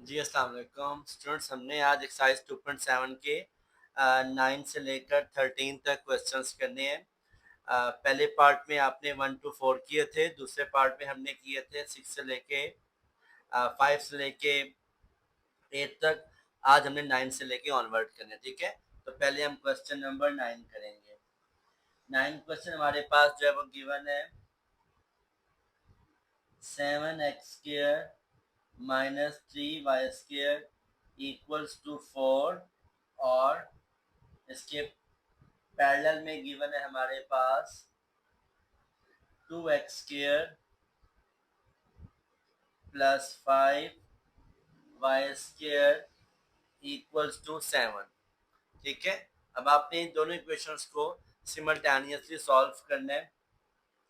जी अस्सलाम वालेकुम स्टूडेंट्स। हमने आज एक्सरसाइज 2.7 के 9 से लेकर 13 तक क्वेश्चंस करने हैं। पहले पार्ट में आपने 1 to 4 किए थे, दूसरे पार्ट में हमने किए थे 6 से लेके 5 से लेके 8 तक। आज हमने 9 से लेके ऑनवर्ड करने, ठीक है। तो पहले हम क्वेश्चन नंबर 9 करेंगे। 9 क्वेश्चन हमारे पास जो है वो गिवन है 7x² minus 3y² equals to 4 और इसके पैरेलल में गिवन है हमारे पास 2x² plus 5y² equals to 7। ठीक है। अब आपने इन दोनों इक्वेशंस को सिमल्टेनियसली सॉल्व करना है।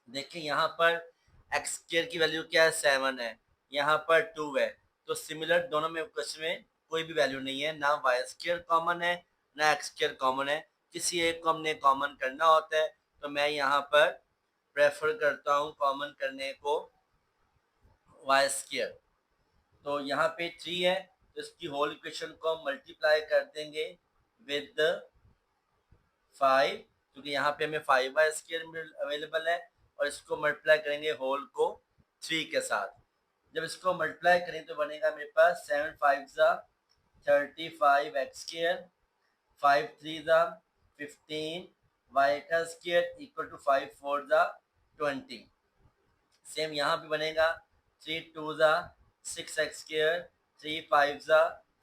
देखिए यहाँ पर x² की वैल्यू क्या है, 7 है, यहाँ पर 2 है। तो सिमिलर दोनों में क्वेश्चन में कोई भी वैल्यू नहीं है, ना y² कॉमन है ना x² कॉमन है। किसी एक को हमने कॉमन करना होता है, तो मैं यहाँ पर प्रेफर करता हूँ कॉमन करने को y²। तो यहाँ पे 3 है, तो इसकी होल इक्वेशन को हम मल्टीप्लाई कर देंगे विद 5, क्योंकि यहाँ पे हमें 5y² अवेलेबल है, और इसको मल्टीप्लाई करेंगे होल को 3 के साथ। जब इसको मल्टीप्लाई करें तो बनेगा मेरे पास 7 5 35x², 5 3 15 y² equal to 5 4 20। Same यहाँ पे बनेगा 3 2 6x², 3 5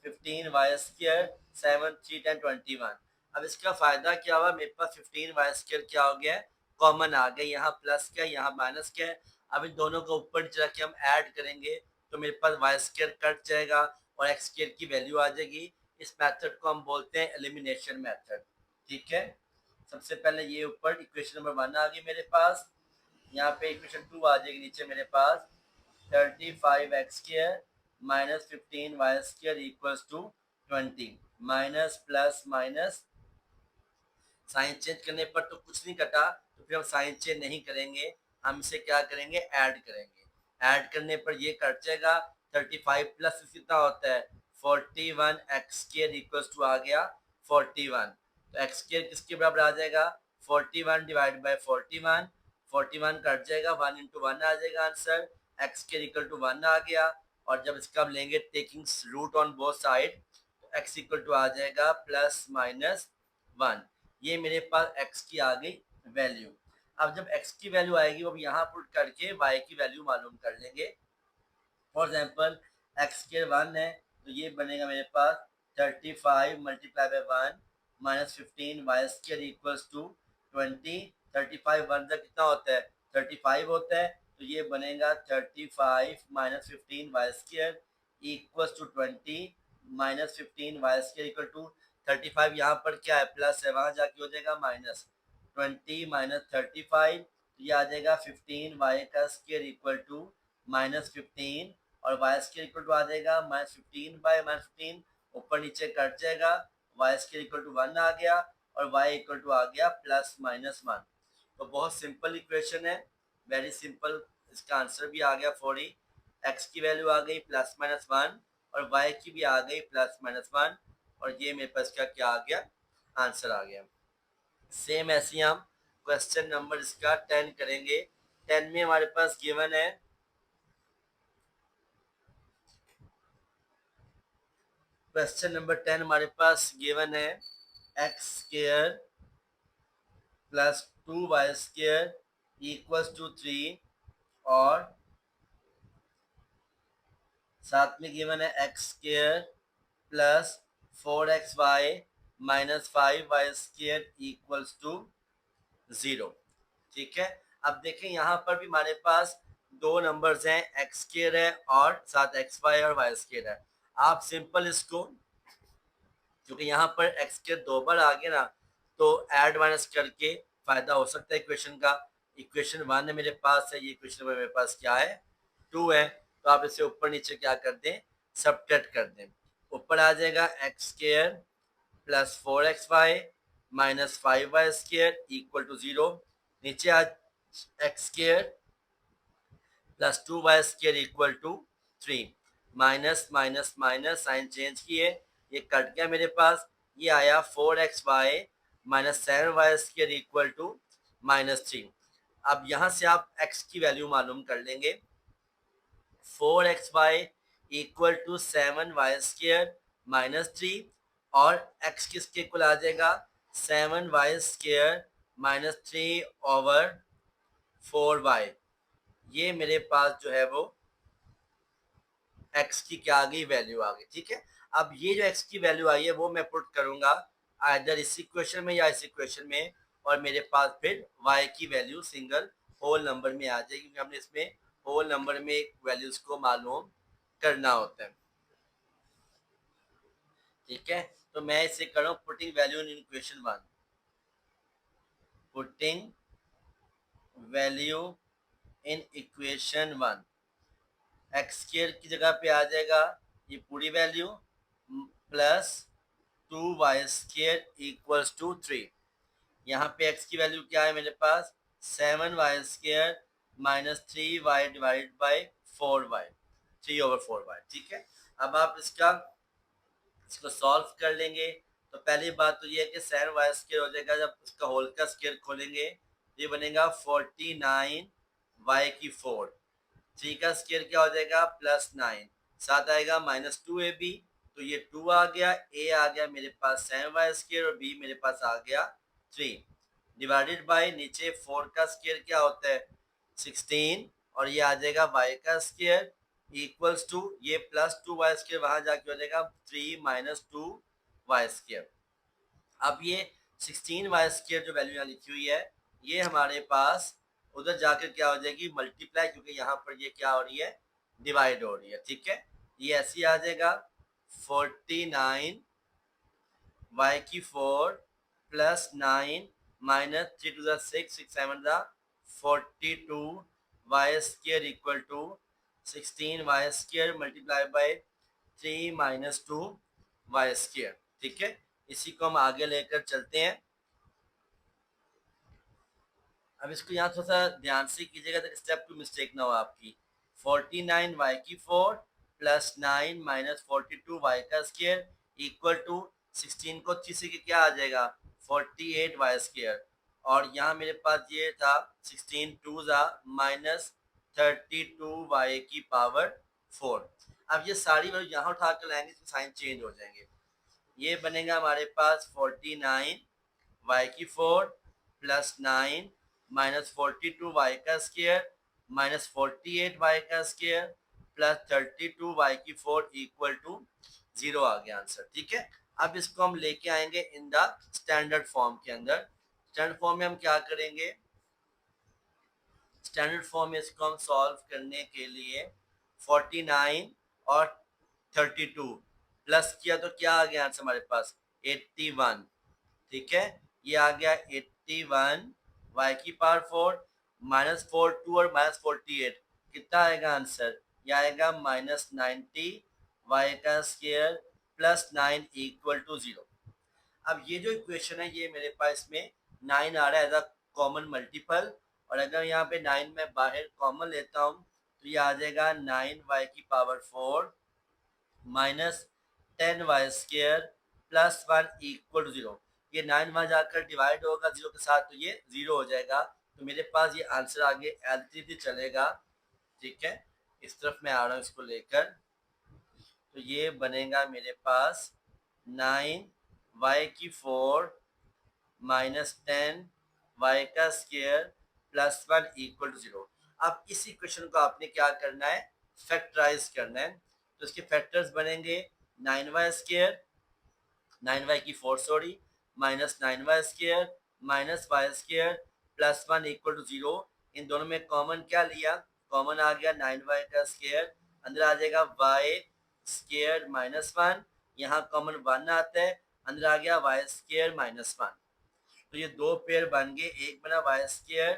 15y², 7 3 10 21। अब इसका फायदा क्या हुआ, मेरे पास 15y² क्या हो गया है, कॉमन आ गया। यहाँ प्लस क्या है, यहाँ माइनस क्या है। अब इन दोनों को ऊपर चला के हम ऐड करेंगे तो मेरे पास y² कट जाएगा और x² की वैल्यू आ जाएगी। इस मेथड को हम बोलते हैं एलिमिनेशन मेथड। ठीक है। सबसे पहले ये ऊपर इक्वेशन नंबर 1 आ गई मेरे पास। यहाँ पे इक्वेशन 2 आ जाएगी नीचे मेरे पास 35x² minus 15y² equals to 20। Minus plus minus sign change करने पर तो कुछ नहीं कटा, तो फिर हम साइन चेंज नहीं करेंगे, हम इसे क्या करेंगे, ऐड करेंगे। ऐड करने पर ये कट जाएगा। 35 प्लस कितना होता है 41x² इक्वल्स टू आ गया 41। तो x² किसके बराबर आ जाएगा, 41 डिवाइड बाय 41। 41 कट जाएगा, 1 इंटू 1 आ जाएगा आंसर। x² इक्वल टू 1 आ गया। और जब इसका हम लेंगे taking root on both side, तो x इक्वल टू आ जाएगा प्लस माइनस 1। ये मेरे पास x की आ गई वैल्यू। अब जब x की वैल्यू आएगी वो यहाँ पुट करके y की वैल्यू मालूम कर लेंगे। फॉर एग्जाम्पल x² 1 है, तो ये बनेगा मेरे पास 35 multiply by 1 minus 15 y² equals to 20। 35 1 का कितना होता है, 35 होता है, तो ये बनेगा 35 minus 15 y² equals to 20 minus 15 y² equal to 35। यहाँ पर क्या है, प्लस है, वहां जाके हो जाएगा माइनस। 20 माइनस 35, ये आ जाएगा 15y² इक्वल टू माइनस 15, और y² इक्वल टू आ जाएगा माइनस 15 बाय माइनस 15, ऊपर नीचे कट जाएगा, y² इक्वल टू 1 आ गया और y इक्वल टू आ गया प्लस माइनस 1। तो बहुत सिंपल इक्वेशन है, वेरी सिंपल। इसका आंसर भी आ गया 4 ही। x की वैल्यू आ गई प्लस माइनस 1 और y की भी आ गई प्लस माइनस 1, और ये मेरे पास क्या आ गया, आंसर आ गया। सेम ऐसे ही हम क्वेश्चन नंबर इसका 10 करेंगे। 10 में हमारे पास गिवन है क्वेश्चन नंबर 10 हमारे पास गिवन है x² plus 2y² equals to 3, और साथ में गिवन है x² plus 4xy minus 5y² equals to 0। ठीक है। अब देखें यहाँ पर भी हमारे पास दो नंबर्स हैं, x² है और साथ xy और y² है। आप सिंपल इसको, क्योंकि यहाँ पर x² 2 बार आ गया ना, तो ऐड माइनस करके फायदा हो सकता है इक्वेशन का। इक्वेशन 1 है मेरे पास है, ये इक्वेशन मेरे पास क्या है, 2 है। तो आप इसे ऊपर नीचे क्या कर दें, सबट्रैक्ट कर दें। ऊपर आ जाएगा x² plus 4xy minus 5y² equal to 0। नीचे आ x² plus 2y² equal to 3। Minus minus minus, sign change किए, ये कट गया मेरे पास, ये आया 4xy minus 7y square equal to -3। अब यहाँ से आप x की वैल्यू मालूम कर लेंगे, 4xy equal to 7y square -3, और x किसके इक्वल आ जाएगा, 7y स्क्वायर -3/4y। ये मेरे पास जो है वो x की क्या आ गई, वैल्यू आ गई। ठीक है, अब ये जो x की वैल्यू आई है वो मैं पुट करूंगा आइदर इस इक्वेशन में या इस इक्वेशन में, और मेरे पास फिर y की वैल्यू सिंगल होल नंबर में आ जाएगी, क्योंकि हमने इसमें होल नंबर में वैल्यूज को मालूम करना होता है। ठीक है, तो मैं इसे कर रहा हूँ putting value in equation 1, putting value in equation 1, X square की जगह पे आ जाएगा ये पूरी value plus 2y square equals to 3। यहाँ पे x की वैल्यू क्या है मेरे पास, 7y square -3y divide by 4y, 3/4y। ठीक है, अब आप इसको सॉल्व कर लेंगे, तो पहली बात तो ये है कि 7y स्क्वायर हो जाएगा, जब इसका होल का स्क्वायर खोलेंगे ये बनेगा 49y4, 3 का स्क्वायर क्या हो जाएगा, +9, साथ आएगा -2ab, तो ये 2 आ गया, a आ गया मेरे पास 7y स्क्वायर, और b मेरे पास आ गया 3, डिवाइडेड बाय नीचे 4 का स्क्वायर क्या होता है 16, और ये आ जाएगा y का स्क्वायर इक्वल्स टू ये +2y स्क्वायर वहां जाके हो जाएगा 3 - 2y स्क्वायर। अब ये 16y स्क्वायर जो वैल्यू यहाँ लिखी हुई है ये हमारे पास उधर जाकर क्या हो जाएगी, मल्टीप्लाई, क्योंकि यहाँ पर ये क्या हो रही है, डिवाइड हो रही है। ठीक है, ये ऐसे आ जाएगा 49 y4 +9 -3 to the 6, 6 7 the 42 y square equal to 16 y square multiply by 3 - 2 y square। ठीक है, इसी को हम आगे लेकर चलते हैं। अब इसको यहाँ थोड़ा सा ध्यान से कीजिएगा ताकि स्टेप टू मिस्टेक ना हो आपकी। 49y4 +9 -42y का स्क्वायर इक्वल टू 16 को 3 से क्या आ जाएगा 48y स्क्वायर, और यहाँ मेरे पास ये था 16 2 -32y4। अब ये सारी वैल्यू यहाँ उठा कर लाएंगे तो साइन चेंज हो जाएंगे, ये बनेगा हमारे पास 49y4 +9 -42y का स्क्वायर -48y का स्क्वायर +32y4 इक्वल टू 0 आ गया आंसर। ठीक है, अब इसको हम लेके आएंगे इन द स्टैंडर्ड फॉर्म के अंदर। स्टैंडर्ड फॉर्म में हम क्या करेंगे, स्टैंडर्ड फॉर्म में इसको हम सॉल्व करने के लिए 49 और 32 प्लस किया तो क्या आ गया आंसर हमारे पास 81। ठीक है, ये आ गया 81 y4 -4 2 और -48 कितना आएगा आंसर, ये आएगा -90 y का स्क्वायर +9 इक्वल टू 0। अब ये जो इक्वेशन है ये मेरे पास में 9 आ रहा है एज अ कॉमन मल्टीपल, और अगर यहाँ पे 9 में बाहर कॉमन लेता हूँ तो ये आ जाएगा 9y4 -10y² +1 इक्वल टू 0। ये 9 वहां जाकर डिवाइड होगा 0 के साथ तो ये 0 हो जाएगा, तो मेरे पास ये आंसर आगे एलसीडी चलेगा। ठीक है, इस तरफ मैं आ रहा हूँ इसको लेकर, तो ये बनेगा मेरे पास 9y4 -10 y का स्क्वायर +1 इक्वल टू 0। अब इस इक्वेशन को आपने क्या करना है, फैक्टराइज करना है, तो इसके फैक्टर्स बनेंगे 9y² 9y4 sorry -9y² -y² +1 equal to 0। इन दोनों में कॉमन क्या लिया, कॉमन आ गया 9y का स्क्वायर, अंदर आ जाएगा y² -1, यहाँ कॉमन 1 आता है, अंदर आ गया y² -1, तो ये दो पेयर बन गए, एक बना y²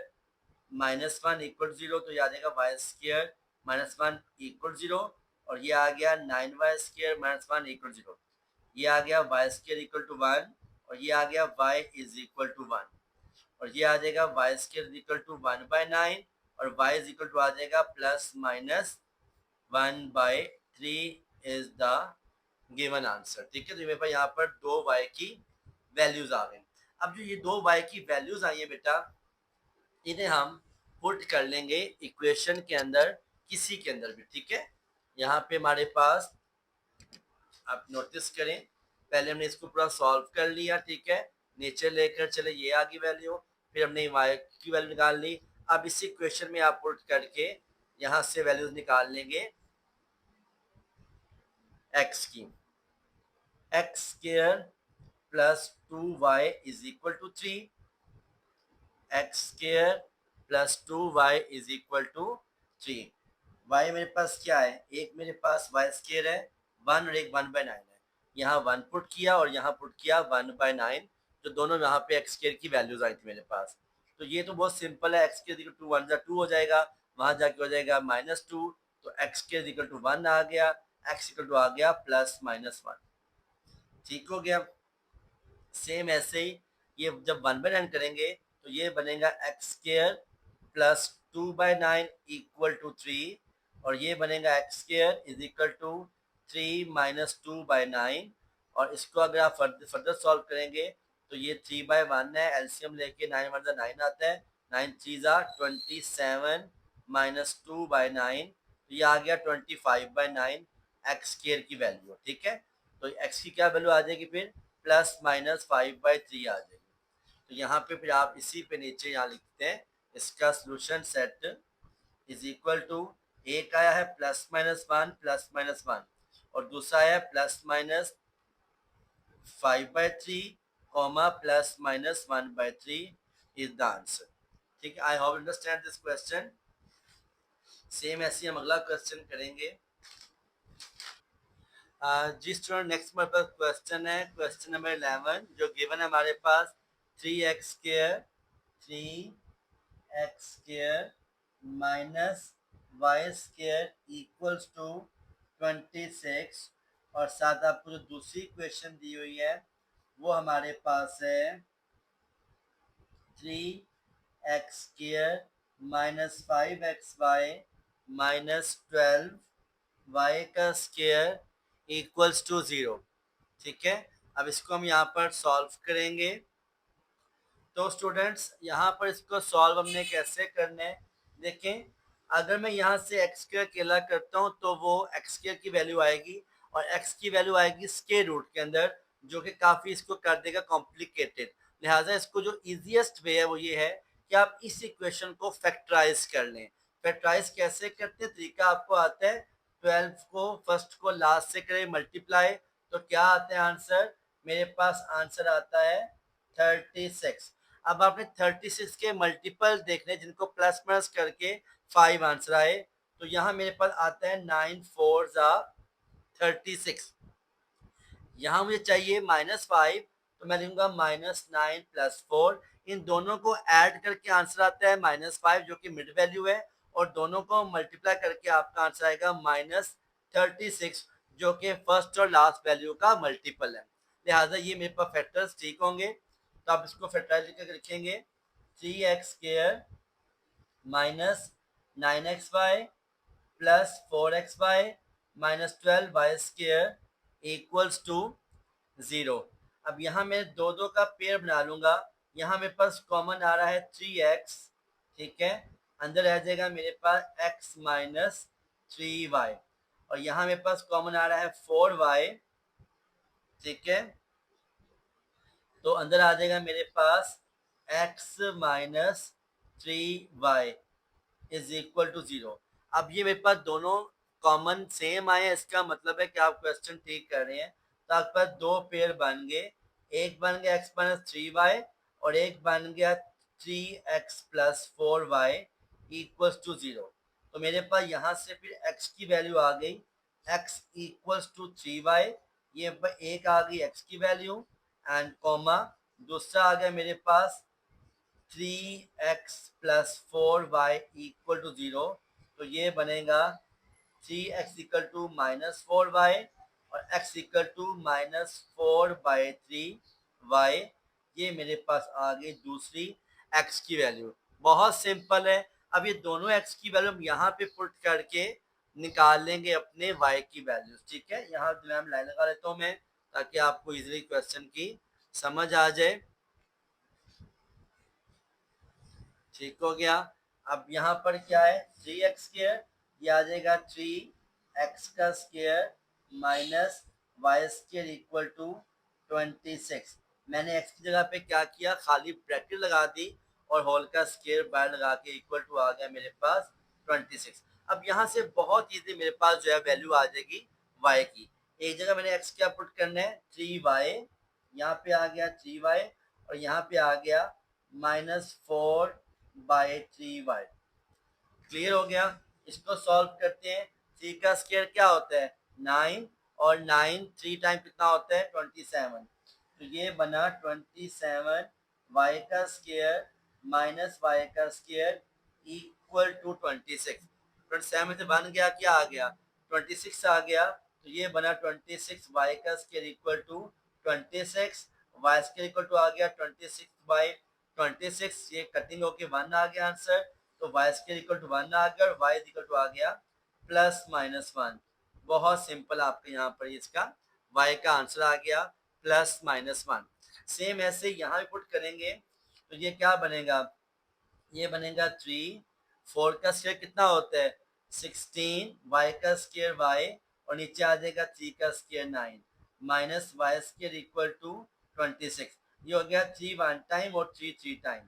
-1 इक्वल 0, तो ये आ जाएगा y² -1 इक्वल 0, और ये आ गया 9y² -1 इक्वल 0, ये आ गया y² इक्वल टू 1, और ये आ गया y इज इक्वल टू 1, और ये आ जाएगा y² इक्वल टू 1/9, और y इज इक्वल टू आ जाएगा +- 1/9। 3 इज द गिवन आंसर। ठीक है, तो मेरे पास यहाँ पर 2y की वैल्यूज आ गई। अब जो ये 2y की वैल्यूज आई है बेटा, इन्हें हम पुट कर लेंगे इक्वेशन के अंदर, किसी के अंदर भी। ठीक है, यहाँ पे हमारे पास, आप नोटिस करें, पहले हमने इसको पूरा सॉल्व कर लिया। ठीक है, नीचे लेकर चले, ये आ गई वैल्यू, फिर हमने y की वैल्यू निकाल ली। अब इसी क्वेश्चन में आप पुट करके यहाँ से वैल्यूज निकाल लेंगे x की। X square plus 2y is equal to 3, X square plus 2y is equal to 3। y मेरे पास क्या है, एक मेरे पास y स्क्वायर है 1 और एक 1/9 है। यहाँ 1 पुट किया और यहाँ पुट किया 1/9, जो दोनों यहाँ पे एक्स स्क्वायर की वैल्यूज आई थी मेरे पास। तो ये तो बहुत सिंपल है, एक्स स्क्वायर इक्वल टू 1 2 हो जाएगा, वहां जाके हो जाएगा -2, तो एक्स स्क्वायर इक्वल टू 1 आ गया, एक्स इक्वल टू आ गया +-1। ठीक हो गया। सेम ऐसे ही ये जब 1/9 करेंगे तो ये बनेगा X square plus 2/9 equal to 3, और ये बनेगा X square is equal to 3 minus 2/9। और इसको अगर आप फर्दर सॉल्व करेंगे तो ये 3/1 है, एलसीएम लेके 9 1 9 आता है, 9 3 27 माइनस 2/9, तो ये आ गया 25/9 एक्स स्क्वायर की वैल्यू। ठीक है, तो एक्स की क्या वैल्यू आ जाएगी फिर, +-5/3 आ जाएगी। तो यहाँ पे फिर आप इसी पे नीचे यहाँ लिखते हैं इसका solution set is equal to, एक आया है +-1 और दूसरा आया +-5/3 +-1/3 इज द आंसर। ठीक है, I hope understand this question. Same ऐसे हम अगला क्वेश्चन करेंगे। जी स्टूडेंट, नेक्स्ट हमारे पास क्वेश्चन है, क्वेश्चन नंबर 11, जो गिवन है हमारे पास 3x² minus y² equals to 26, और साथ आपको जो दूसरी क्वेश्चन दी हुई है वो हमारे पास है 3x² minus 5xy minus 12y का स्क्वायर इक्वल्स टू 0। ठीक है, अब इसको हम यहाँ पर सॉल्व करेंगे। तो स्टूडेंट्स, यहाँ पर इसको सॉल्व हमने कैसे करना है, देखें, अगर मैं यहाँ से एक्स स्क्वायर अकेला करता हूँ तो वो एक्स स्क्वायर की वैल्यू आएगी, और एक्स की वैल्यू आएगी स्क्वायर रूट के अंदर, जो कि काफ़ी इसको कर देगा कॉम्प्लिकेटेड। लिहाजा इसको जो इजीएस्ट वे है वो ये है कि आप इस इक्वेशन को फैक्टराइज कर लें। फैक्टराइज कैसे करते हैं, तरीका आपको आता है, 12 को फर्स्ट को लास्ट से करें मल्टीप्लाई, तो क्या आता है आंसर, मेरे पास आंसर आता है 36। अब आपने 36 के मल्टीपल देखने जिनको प्लस माइनस करके 5 आंसर आए, तो यहाँ मेरे पास आता है 9 4 36। यहाँ मुझे चाहिए -5, तो मैं लिखूंगा -9 + 4। इन दोनों को ऐड करके आंसर आता है -5, जो कि मिड वैल्यू है, और दोनों को मल्टीप्लाई करके आपका आंसर आएगा -36, जो कि फर्स्ट और लास्ट वैल्यू का मल्टीपल है। लिहाजा ये मेरे पास फैक्टर्स ठीक होंगे, तो आप इसको फैक्टराइज करके लिखेंगे 3x² minus 9xy plus 4xy minus 12y² equals to 0। अब यहाँ मैं दो दो का पेयर बना लूंगा, यहाँ मेरे पास कॉमन आ रहा है 3x। ठीक है, अंदर आ जाएगा मेरे पास x माइनस 3y, और यहाँ मेरे पास कॉमन आ रहा है 4y। ठीक है, तो अंदर आ जाएगा मेरे पास x minus 3y is equal to 0। अब ये मेरे पास दोनों कॉमन सेम आए हैं, इसका मतलब है कि आप क्वेश्चन ठीक कर रहे हैं। तो आपके पास दो पेयर बन गए, एक बन गया x माइनस 3y और एक बन गया 3x plus 4y equals to 0। तो मेरे पास यहाँ से फिर x की वैल्यू आ गई, x इक्वल्स टू 3y, ये एक आ गई x की वैल्यू, एंड कॉमा दूसरा आ गया मेरे पास 3x plus 4y equal to 0। तो ये बनेगा 3x इक्वल टू -4y और x इक्वल टू -4/3y। ये मेरे पास आ गई दूसरी x की वैल्यू। बहुत सिंपल है। अब ये दोनों x की वैल्यू हम यहाँ पे पुट करके निकाल लेंगे अपने y की वैल्यूज। ठीक है, यहाँ मैम लाइन लगा लेता हूँ मैं ताकि आपको इजीली क्वेश्चन की समझ आ जाए। ठीक हो गया। अब यहाँ पर क्या है, 3x², ये आ जाएगा 3x² minus y² equal to 26। मैंने x की जगह पे क्या किया, खाली ब्रैकेट लगा दी और होल का स्क्वायर बाहर लगा के इक्वल टू आ गया मेरे पास 26। अब यहाँ से बहुत इजी मेरे पास जो है वैल्यू आ जाएगी y की। एक जगह मैंने x क्या पुट करना है, 3y, यहाँ पे आ गया 3y और यहाँ पे आ गया -4/3y। क्लियर हो गया। इसको सॉल्व करते हैं। 3 का स्क्वायर क्या होता है, 9, और 9 3 टाइम कितना होता है, 27। तो ये बना 27 y का स्क्वायर माइनस y का स्क्वायर इक्वल टू 26। 27 से बन गया, क्या आ गया, 26 आ गया। तो ये बना 26 y का square equal to 26, y square equal to आ गया 26/26। ये कटिंग होके 1 आ गया आंसर। तो y स्क्वायर इक्वल टू 1 आ गया और y इक्वल टू आ गया +-1। बहुत सिंपल, आपके यहाँ पर इसका y का आंसर आ गया +-1। सेम ऐसे यहाँ भी पुट करेंगे तो ये क्या बनेगा, ये बनेगा 3, 4 का स्क्वायर कितना होता है 16, y का स्क्वायर y और नीचे आ जाएगा 3 का square 9 minus y square equal to 26। ये हो गया 3 1 टाइम और 3 3 टाइम।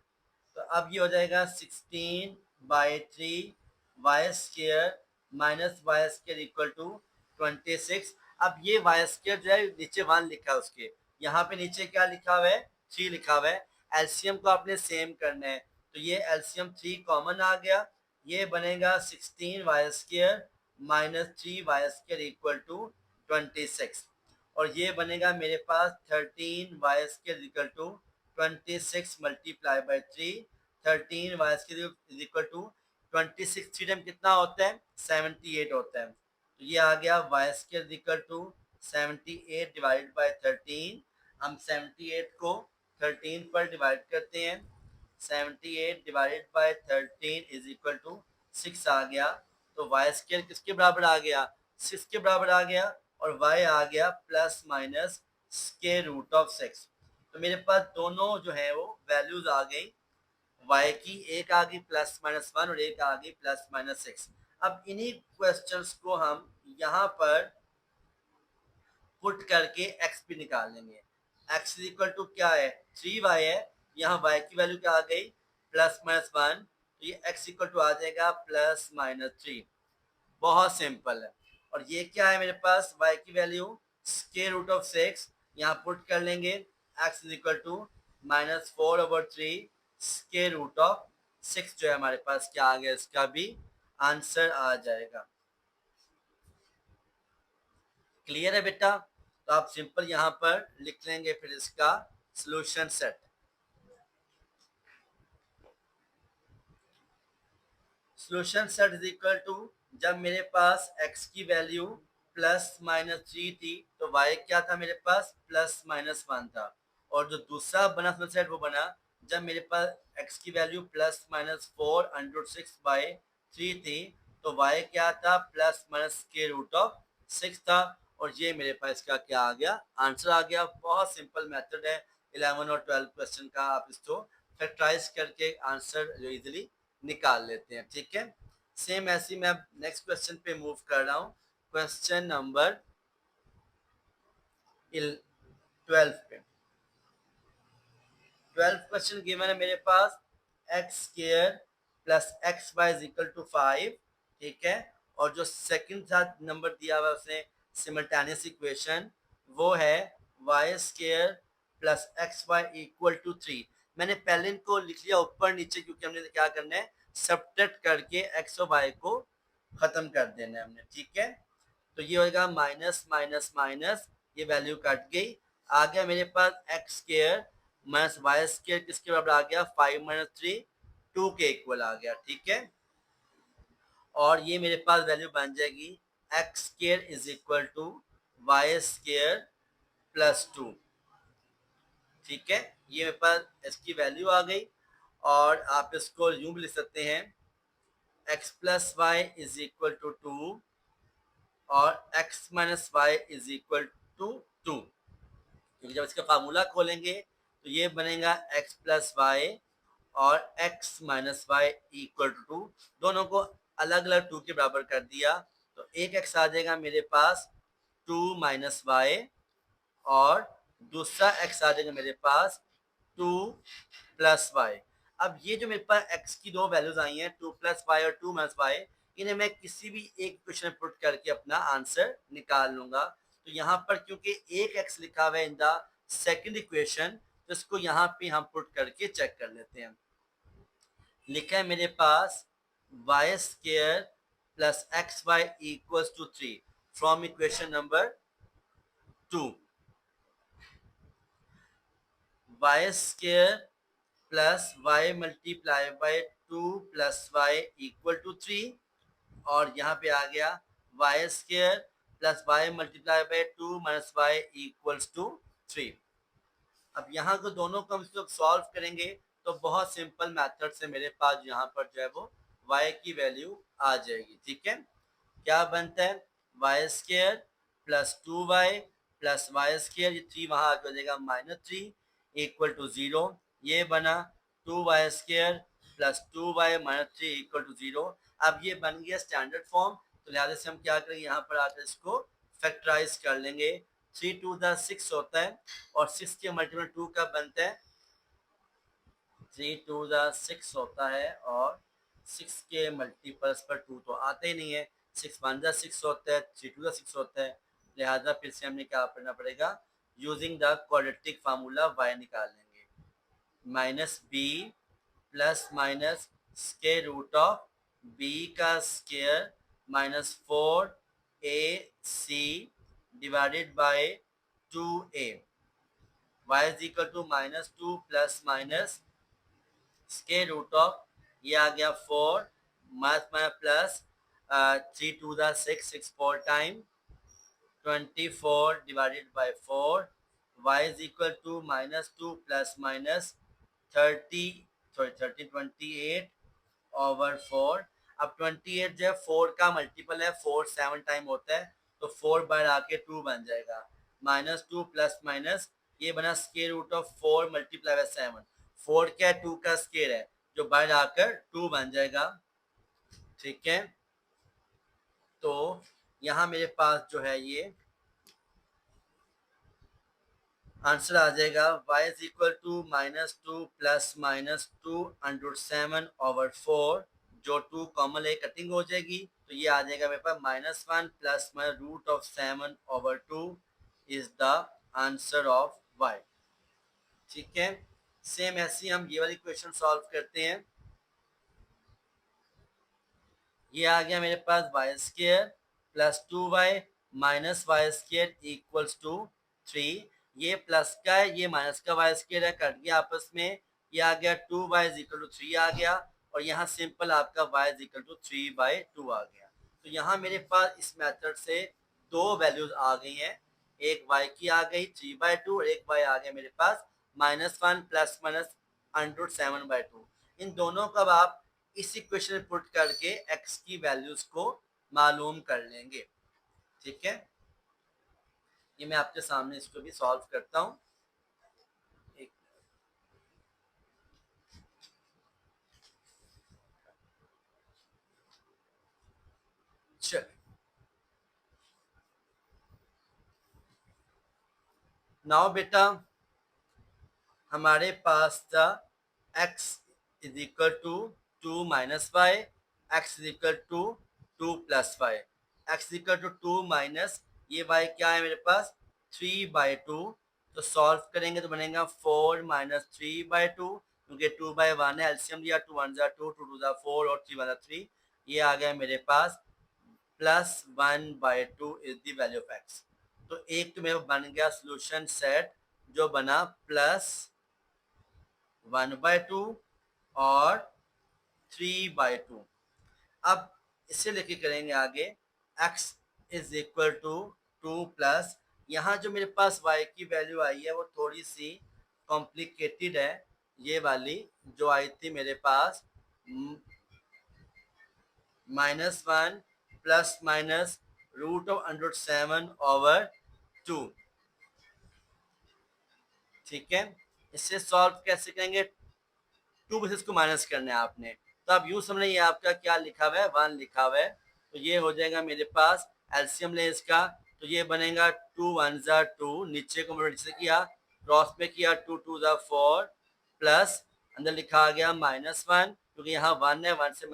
तो अब ये हो जाएगा 16/3 Y square minus Y square equal to 26। अब ये वाई स्क्वायर जो है नीचे 1 लिखा है उसके, यहाँ पे नीचे क्या लिखा हुआ है, 3 लिखा हुआ है। एलसीएम को आपने सेम करना है तो ये एलसीएम 3 कॉमन आ गया। ये बनेगा 16y² minus 3y² equal to 26 और ये बनेगा मेरे पास 13y² equal to 26 multiply by 3। 13y² is equal to 26 3 time कितना होता है, 78 होता है। तो ये आ गया y² equal to 78 divide by 13। हम 78 को 13 पर डिवाइड करते हैं। 78 divided by 13 is equal to 6 आ गया। तो y² किसके बराबर आ गया, 6 के बराबर आ गया और y आ गया +-√6। तो मेरे पास दोनों जो है वो वैल्यूज आ गई y की, एक आ गई +-1 और एक आ गई +-6। अब इन्हीं क्वेश्चंस को हम यहाँ पर पुट करके x भी निकाल लेंगे। x इज इक्वल टू क्या है, 3y है, यहाँ y की वैल्यू क्या आ गई +-1, तो ये x इक्वल टू आ जाएगा +-3। बहुत सिंपल है। और ये क्या है मेरे पास, y की वैल्यू √6, यहाँ पुट कर लेंगे। x इज इक्वल टू -4/3 √6 जो है हमारे पास क्या आ गया, इसका भी आंसर आ जाएगा। क्लियर है बेटा। तो आप सिंपल यहाँ पर लिख लेंगे फिर इसका solution set. Solution set is equal to, जब मेरे पास x की वैल्यू +-3 थी तो y क्या था मेरे पास +-1 था। और जो दूसरा बना सॉल्यूशन सेट वो बना जब मेरे पास x की वैल्यू +-4√6/3 थी तो y क्या था +-√6 था। और ये मेरे पास इसका क्या आ गया, आंसर आ गया। बहुत सिंपल मेथड है 11 और 12 क्वेश्चन का, आप इसको फैक्टराइज करके आंसर जो इजीली निकाल लेते हैं। ठीक है, सेम ऐसी मैं नेक्स्ट क्वेश्चन पे मूव कर रहा हूँ। क्वेश्चन नंबर 12 पे 12 क्वेश्चन गिवन है मेरे पास, x² plus xy is equal to 5। ठीक है, और जो सेकंड साथ नंबर दिया हुआ है उसने सिमल्टेनियस इक्वेशन वो है y² plus xy equal to 3। मैंने पहले इनको लिख लिया ऊपर नीचे क्योंकि हमने क्या करना है, सब्ट्रैक्ट करके x और y को खत्म कर देना है हमने। ठीक है, तो ये होगा माइनस माइनस माइनस, ये वैल्यू कट गई। आ गया मेरे पास x² माइनस y² किसके बराबर आ गया 5 - 3 2 के इक्वल आ गया। ठीक है, और ये मेरे पास वैल्यू बन जाएगी x² is equal to y² plus 2। ठीक है, ये मेरे पास इसकी वैल्यू आ गई। और आप इसको यूं भी लिख सकते हैं x plus Y is equal to 2 और x minus Y is equal to 2, क्योंकि जब इसका फार्मूला खोलेंगे तो ये बनेगा x प्लस वाई और x minus Y equal to 2। दोनों को अलग अलग 2 के बराबर कर दिया तो एक x आ जाएगा मेरे पास 2 माइनस वाई और दूसरा x आ जाएगा मेरे पास 2 प्लस वाई। अब ये जो मेरे पास x की दो वैल्यूज आई हैं 2 प्लस वाई और 2 माइनस वाई, इन्हें मैं किसी भी एक इक्वेशन में पुट करके अपना आंसर निकाल लूंगा। तो यहाँ पर क्योंकि एक x लिखा हुआ है इन द सेकंड इक्वेशन, तो इसको यहाँ पे हम पुट करके चेक कर लेते हैं। लिखा है मेरे पास Y square plus X Y equals to 3 from equation number 2। Y square plus Y multiply by 2 plus Y equal to 3, और यहाँ पे आ गया Y square plus Y multiply by 2 minus Y equals to 3। अब यहाँ को दोनों को हम जब सॉल्व करेंगे तो बहुत सिंपल मेथड से मेरे पास यहाँ पर जो है वो y की वैल्यू आ जाएगी। ठीक है, क्या बनता है Y square plus 2y plus Y square, ये 3 वहां आ जाएगा -3 इक्वल टू 0। ये बना 2y square plus 2y minus 3 equal to 0। अब ये बन गया स्टैंडर्ड फॉर्म, तो लिहाजा से हम क्या करेंगे यहाँ पर आकर इसको फैक्टराइज कर लेंगे। 3 टू द 6 होता है और 6 के मल्टीपल 2 का बनता है 3 टू द 6 होता है और 6 के मल्टीपल्स पर 2 तो आते ही नहीं है। 6 वन द 6 होता है, 3 टू द 6 होता है, लिहाजा फिर से हमें क्या करना पड़ेगा, using the quadratic formula y निकाल लेंगे। Minus b plus minus square root of b का square minus 4ac divided by 2a, y is equal to -2 plus minus square root of, ये आ गया 4 minus plus 3 to the 6, 6 4 time 24 divided by 4, y is equal to -2 plus minus 28 over 4। अब 28 जो है 4 का multiple है, 4 7 time होता है, तो 4 बाहर आके 2 बन जाएगा। -2 प्लस माइनस ये बना square root of 4 multiply by 7। 4 क्या है, 2 का स्क्वायर है, जो बाहर आकर 2 बन जाएगा। ठीक है, तो यहाँ मेरे पास जो है ये आंसर आ जाएगा y is equal to -2 plus -2 under 7 over 4, जो 2 कॉमन है कटिंग हो जाएगी, तो ये आ जाएगा मेरे पास -1 plus root of 7 over 2 is the answer of y। ठीक है, सेम ऐसे हम ये वाली क्वेश्चन सॉल्व करते हैं। ये आ गया मेरे पास Y square plus 2y minus Y square equals to 3। ये प्लस का है, ये माइनस का वाई स्क्र है, कट गया आपस में, ये आ गया 2y इज इक्वल टू 3 आ गया, और यहाँ सिंपल आपका y इज इक्वल टू 3/2 आ गया। तो यहाँ मेरे पास इस मेथड से दो वैल्यूज आ गई हैं, एक y की आ गई 3/2 और एक y आ गया मेरे पास -1 प्लस माइनस √7/2। इन दोनों का आप इस इक्वेशन में पुट करके x की वैल्यूज को मालूम कर लेंगे। ठीक है, ये मैं आपके सामने इसको भी सॉल्व करता हूँ। चल नाउ बेटा हमारे पास था x is equal to 2 minus y, x is equal to 2 plus y, x is equal to 2 minus ये y क्या है मेरे पास 3/2, तो सॉल्व करेंगे तो बनेगा 4 माइनस 3/2, क्योंकि 2/1 है, एलसीएम लिया 2 1 जा 2, 2 2 जा 4 और 3 1 जा 3, ये आ गया मेरे पास plus 1/2 is the value of x। तो एक तो मेरे बन गया सोल्यूशन सेट जो बना प्लस 1/2 और 3/2। अब इसे लेके करेंगे आगे, x is equal to 2 plus, यहाँ जो मेरे पास y की वैल्यू आई है वो थोड़ी सी कॉम्प्लिकेटेड है, ये वाली जो आई थी मेरे पास -1 plus minus root of under 7/2। ठीक है, इससे सॉल्व कैसे करेंगे? 2 में से इसको माइनस करना है आपने, तो आप यूं समझ ये आपका क्या लिखा हुआ है, 1 लिखा हुआ है, तो ये हो जाएगा मेरे पास एलसीएम ले इसका, तो ये बनेगा 2 1 जा 2, नीचे को मैंने से किया, क्रॉस पे किया, 2 2 जा 4, प्लस अंदर लिखा आ गया -1, क्योंकि यहाँ 1 है, 1 से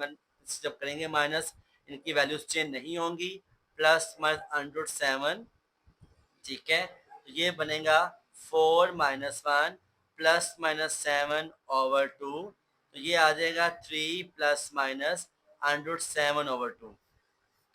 जब करेंगे माइनस इनकी वैल्यूज चेंज नहीं होंगी, प्लस √7। ठीक है, तो ये बनेगा 4 -1 प्लस -7/2, तो ये आ जाएगा 3 प्लस माइनस √7/2।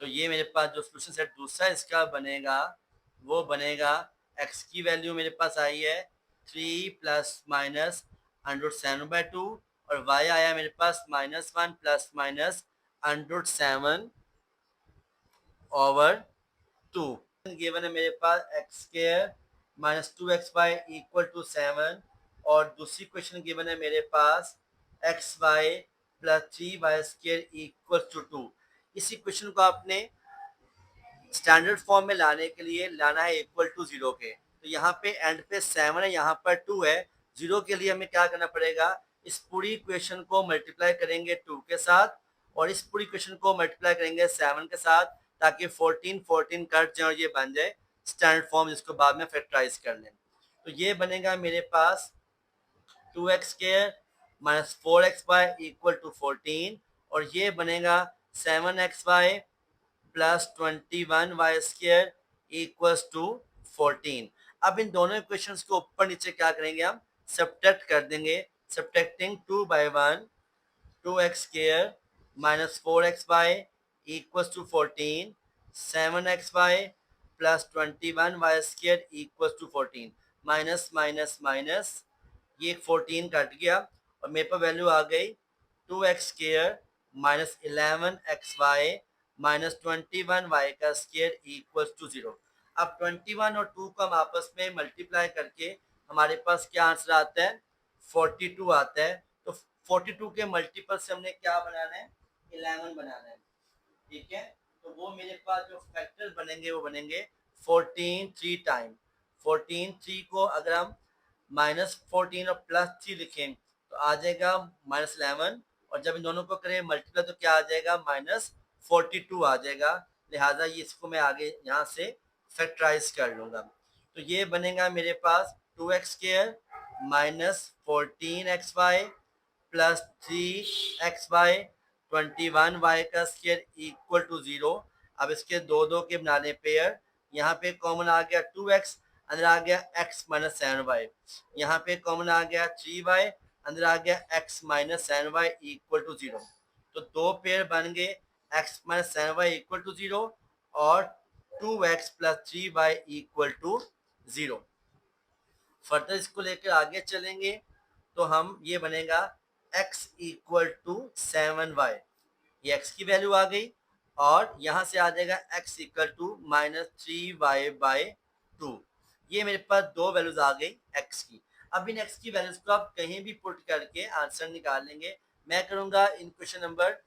तो ये मेरे पास जो सोल्यूशन सेट दूसरा इसका बनेगा वो बनेगा, x की वैल्यू मेरे पास आई है 3 प्लस माइनस √7/2, और y आया मेरे पास -1 प्लस माइनस √7/2। गिवन है मेरे पास x square minus 2xy equal to 7, और दूसरी क्वेश्चन गिवन है मेरे पास xy plus 3y square equal to 2। इसी क्वेश्चन को आपने स्टैंडर्ड फॉर्म में लाने के लिए लाना है इक्वल टू 0 के, तो यहाँ पे एंड पे 7 है, यहाँ पर 2 है, 0 के लिए हमें क्या करना पड़ेगा, इस पूरी इक्वेशन को मल्टीप्लाई करेंगे 2 के साथ, और इस पूरी इक्वेशन को मल्टीप्लाई करेंगे 7 के साथ, ताकि 14 14 कट जाए और ये बन जाए स्टैंडर्ड फॉर्म, जिसको बाद में फैक्टराइज कर लें। तो ये बनेगा मेरे पास 2x square minus 4xy equal to 14, और ये बनेगा 7xy plus 21y square equals to 14। अब इन दोनों इक्वेशंस को ऊपर नीचे क्या करेंगे, हम सब्ट्रैक्ट कर देंगे, subtracting 2/1, 2x square minus 4xy equals to 14, 7xy plus 21y square equals to 14, minus minus minus, ये 14 कट गया, और मेरे पास वैल्यू आ गई 2x square minus 11xy minus 21y का स्क्वायर इक्वल्स टू 0। अब 21 और 2 को हम आपस में मल्टीप्लाई करके हमारे पास क्या आंसर आता है, 42 आता है। तो 42 के मल्टीपल से हमने क्या बनाना है, 11 बनाना है। ठीक है, तो वो मेरे पास जो फैक्टर बनेंगे वो बनेंगे 14 3 टाइम। 14 3 को अगर हम -14 और +3 लिखें तो आ जाएगा -11, और जब इन दोनों को करें मल्टीप्लाई तो क्या आ जाएगा, -42 आ जाएगा। लिहाजा ये इसको मैं आगे यहाँ से फैक्टराइज कर लूँगा, तो ये बनेगा मेरे पास 2x square minus 14xy plus 3xy 21y का स्क्वायर इक्वल टू 0। अब इसके दो दो के बनाने पेयर, यहाँ पे कॉमन आ गया 2x, अंदर आ गया x माइनस 7y, यहाँ पे कॉमन आ गया 3y, अंदर आ गया x minus 7y equal to 0। तो दो पेयर बन गए x minus 7y equal to 0 और 2x plus 3y equal to 0। Further इसको लेकर आगे चलेंगे तो हम ये बनेगा x इक्वल टू 7y, ये x की वैल्यू आ गई, और यहाँ से आ जाएगा x इक्वल टू -3y/2। ये मेरे पास दो वैल्यूज आ गई x की। अब इन x की वैल्यूज को आप कहीं भी पुट करके आंसर निकाल लेंगे। मैं करूँगा इन क्वेश्चन नंबर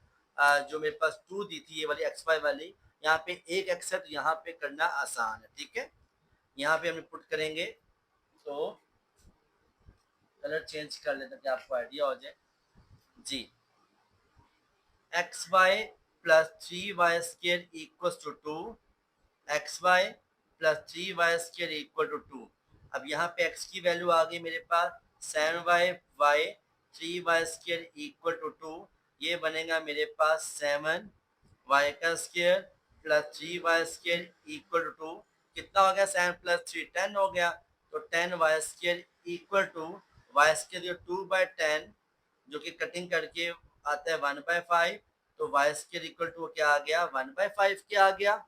जो मेरे पास 2 दी थी, ये वाली xy वाली, यहाँ पे एक x है तो यहाँ पे करना आसान है। ठीक है, यहाँ पे हम पुट करेंगे तो कलर चेंज कर लेते हैं, आपको आइडिया हो जाए जी। xy plus 3y square equal to 2, xy plus 3y square equal to 2। अब यहाँ पे x की वैल्यू आ गई मेरे पास 7y 3y square equal to 2, ये बनेगा मेरे पास 7y का square plus 3y square equal to 2। कितना हो गया, 7 प्लस 3 10 हो गया, तो 10y square equal to y square 2/10, जो कि कटिंग करके आता है 1/5, तो y स्क्वायर इक्वल टू क्या आ गया, 1/5 के आ गया।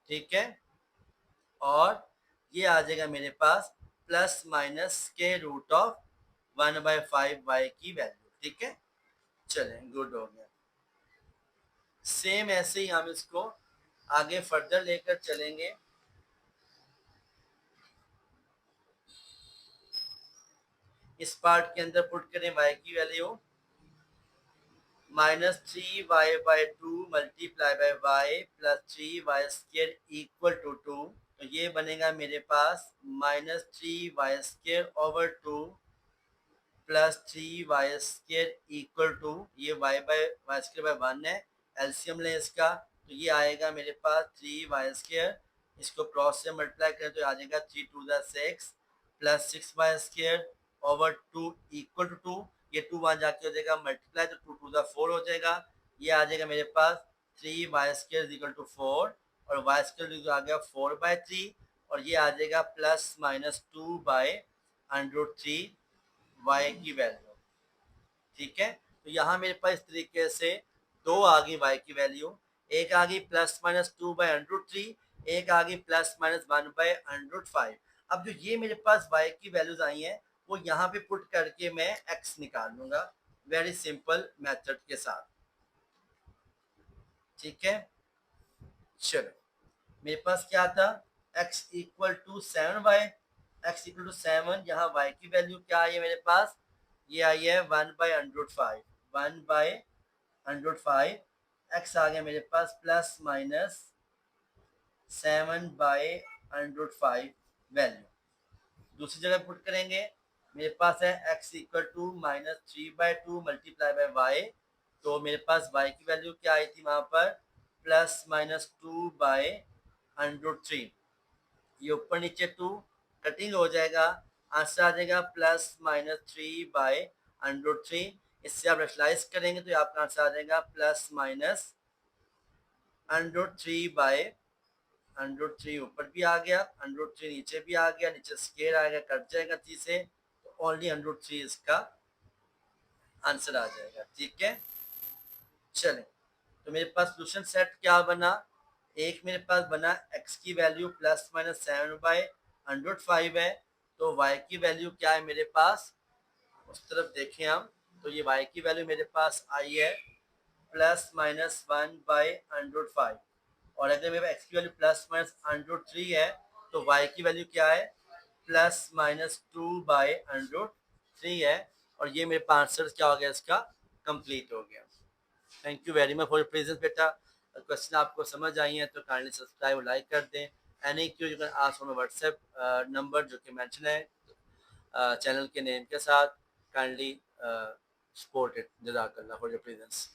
ठीक है, और ये आ जाएगा मेरे पास प्लस माइनस के रूट ऑफ 1/5y की वैल्यू। ठीक है, चलें, गुड हो गया। सेम ऐसे ही हम इसको आगे फर्दर लेकर चलेंगे। इस पार्ट के अंदर पुट करें y की value minus 3y/2 multiply by y plus 3y² equal to 2। तो ये बनेगा मेरे पास -3y²/2 plus 3y² equal to, ये y/1 है, एलसीएम लें इसका, तो ये आएगा मेरे पास 3y², इसको क्रॉस से मल्टीप्लाई करें तो आ जाएगा 3 2 6 प्लस 6y²/2 इक्वल टू 2। ये 2 वहाँ जाके हो जाएगा मल्टीप्लाई, तो 2 2 4 हो जाएगा। ये आ जाएगा मेरे पास 3y² इक्वल टू 4 और y² आ गया 4/3 और ये आ जाएगा प्लस माइनस 2/√3 y की वैल्यू। ठीक है, तो यहाँ मेरे पास इस तरीके से दो आ गई y की वैल्यू, एक आ गई +-2/√3, एक आ गई +-1/√5। अब जो ये मेरे पास y की वैल्यूज आई हैं वो यहाँ पे पुट करके मैं x निकाल लूंगा वेरी सिंपल मेथड के साथ। ठीक है, चलो मेरे पास क्या था, x equal to 7y, x equal to 7, यहाँ y की वैल्यू क्या आई है मेरे पास, ये आई है 1/√5, 1/√5, x आ गया मेरे पास +-7/√5 वैल्यू। दूसरी जगह पुट करेंगे, मेरे पास है x equal to -3/2 multiply by y, तो मेरे पास y की वैल्यू क्या आई थी वहां पर, +-2/√3, ये ऊपर नीचे 2 कटिंग हो जाएगा, आंसर आ जाएगा +-3/√3। इससे आप रेशनलाइज करेंगे तो आपका आंसर आ जाएगा +-√3/√3 ऊपर भी आ गया, √3 नीचे भी आ गया, नीचे स्केयर आएगा कट जाएगा 3 से, तो ओनली √3 इसका आंसर आ जाएगा। ठीक है, चलें, तो मेरे पास सोल्यूशन सेट क्या बना, एक मेरे पास बना x की वैल्यू +-7/√5 है, तो y की वैल्यू क्या है मेरे पास, उस तरफ देखें हम, तो ये y की वैल्यू मेरे पास आई है +-1/√5, और अगर मेरे x की वैल्यू +-√3 है तो y की वैल्यू क्या है, +-2/√3 है, और ये मेरे पास आंसर क्या हो गया इसका, कंप्लीट हो गया। Thank you very much for your presence बेटा। क्वेश्चन आपको समझ आई है तो काइंडली सब्सक्राइब और लाइक कर दें। Any Q you can ask on WhatsApp number जो कि मेंशन है चैनल के नेम के साथ। Kindly support it. जज़ाकल्लाह फॉर योर प्रेजेंस।